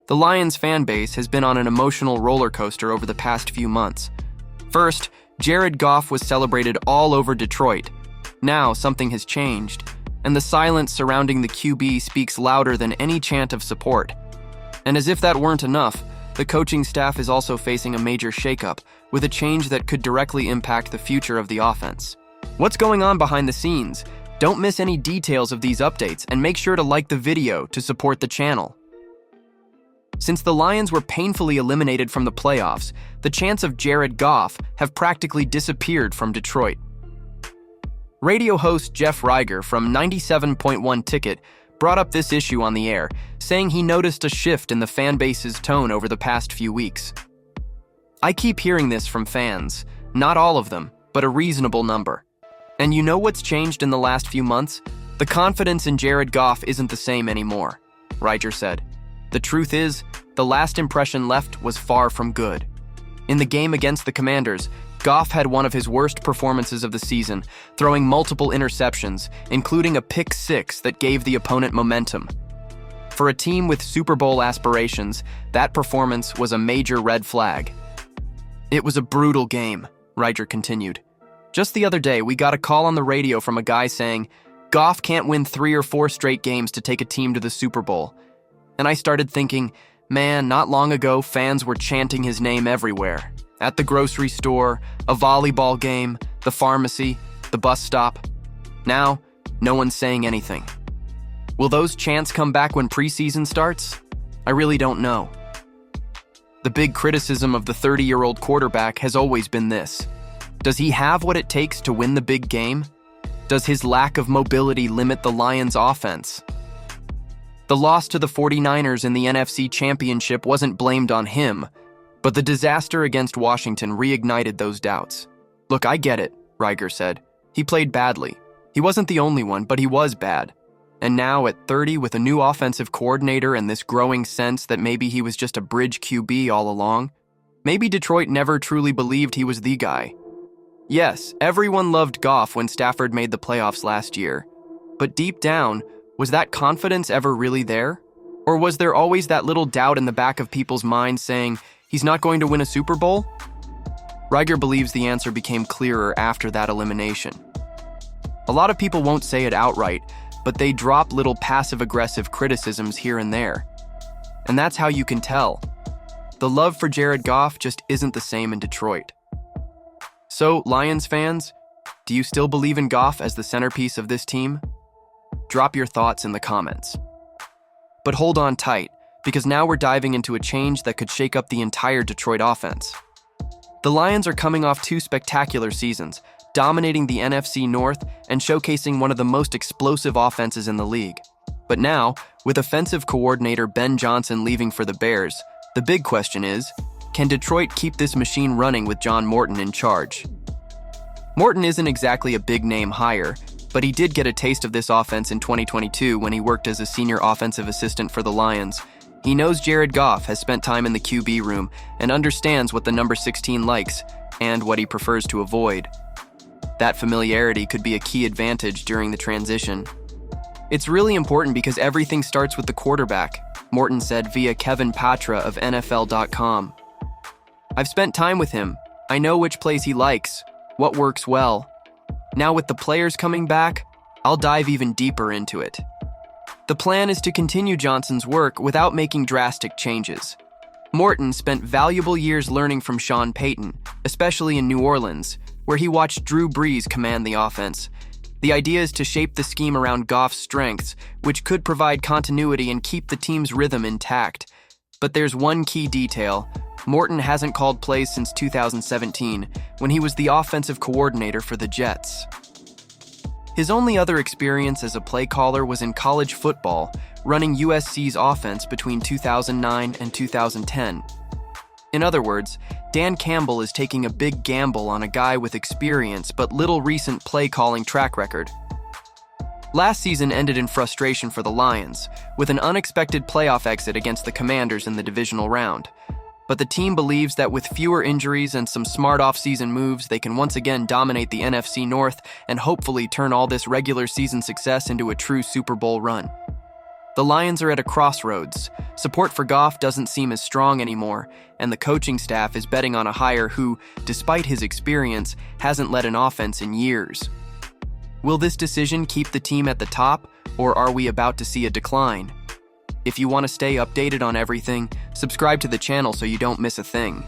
The Lions fan base has been on an emotional roller coaster over the past few months. First, Jared Goff was celebrated all over Detroit. Now, something has changed, and the silence surrounding the QB speaks louder than any chant of support. And as if that weren't enough, the coaching staff is also facing a major shakeup, with a change that could directly impact the future of the offense. What's going on behind the scenes? Don't miss any details of these updates, and make sure to like the video to support the channel. Since the Lions were painfully eliminated from the playoffs, the chants of Jared Goff have practically disappeared from Detroit. Radio host Jeff Riger from 97.1 Ticket brought up this issue on the air, saying he noticed a shift in the fan base's tone over the past few weeks. "I keep hearing this from fans, not all of them, but a reasonable number. And you know what's changed in the last few months? The confidence in Jared Goff isn't the same anymore," Riger said. "The truth is, the last impression left was far from good. In the game against the Commanders, Goff had one of his worst performances of the season, throwing multiple interceptions, including a pick six that gave the opponent momentum. For a team with Super Bowl aspirations, that performance was a major red flag." "It was a brutal game," Riger continued. "Just the other day, we got a call on the radio from a guy saying, 'Goff can't win 3 or 4 straight games to take a team to the Super Bowl.' And I started thinking, man, not long ago, fans were chanting his name everywhere. At the grocery store, a volleyball game, the pharmacy, the bus stop. Now, no one's saying anything. Will those chants come back when preseason starts? I really don't know." The big criticism of the 30-year-old quarterback has always been this: does he have what it takes to win the big game? Does his lack of mobility limit the Lions' offense? The loss to the 49ers in the NFC Championship wasn't blamed on him, but the disaster against Washington reignited those doubts. "Look, I get it," Riger said. "He played badly. He wasn't the only one, but he was bad. And now, at 30, with a new offensive coordinator and this growing sense that maybe he was just a bridge QB all along, maybe Detroit never truly believed he was the guy. Yes, everyone loved Goff when Stafford made the playoffs last year, but deep down, was that confidence ever really there? Or was there always that little doubt in the back of people's minds saying, he's not going to win a Super Bowl?" Riger believes the answer became clearer after that elimination. A lot of people won't say it outright, but they drop little passive-aggressive criticisms here and there. And that's how you can tell. The love for Jared Goff just isn't the same in Detroit. So, Lions fans, do you still believe in Goff as the centerpiece of this team? Drop your thoughts in the comments. But hold on tight, because now we're diving into a change that could shake up the entire Detroit offense. The Lions are coming off 2 spectacular seasons, dominating the NFC North and showcasing one of the most explosive offenses in the league. But now, with offensive coordinator Ben Johnson leaving for the Bears, the big question is, can Detroit keep this machine running with John Morton in charge? Morton isn't exactly a big-name hire, but he did get a taste of this offense in 2022 when he worked as a senior offensive assistant for the Lions. He knows Jared Goff has spent time in the QB room and understands what the number 16 likes and what he prefers to avoid. That familiarity could be a key advantage during the transition. "It's really important because everything starts with the quarterback," Morton said via Kevin Patra of NFL.com. "I've spent time with him. I know which plays he likes, what works well. Now with the players coming back, I'll dive even deeper into it." The plan is to continue Johnson's work without making drastic changes. Morton spent valuable years learning from Sean Payton, especially in New Orleans, where he watched Drew Brees command the offense. The idea is to shape the scheme around Goff's strengths, which could provide continuity and keep the team's rhythm intact. But there's one key detail. Morton hasn't called plays since 2017, when he was the offensive coordinator for the Jets. His only other experience as a play caller was in college football, running USC's offense between 2009 and 2010. In other words, Dan Campbell is taking a big gamble on a guy with experience but little recent play-calling track record. Last season ended in frustration for the Lions, with an unexpected playoff exit against the Commanders in the divisional round. But the team believes that with fewer injuries and some smart off-season moves, they can once again dominate the NFC North and hopefully turn all this regular season success into a true Super Bowl run. The Lions are at a crossroads. Support for Goff doesn't seem as strong anymore, and the coaching staff is betting on a hire who, despite his experience, hasn't led an offense in years. Will this decision keep the team at the top, or are we about to see a decline? If you want to stay updated on everything, subscribe to the channel so you don't miss a thing.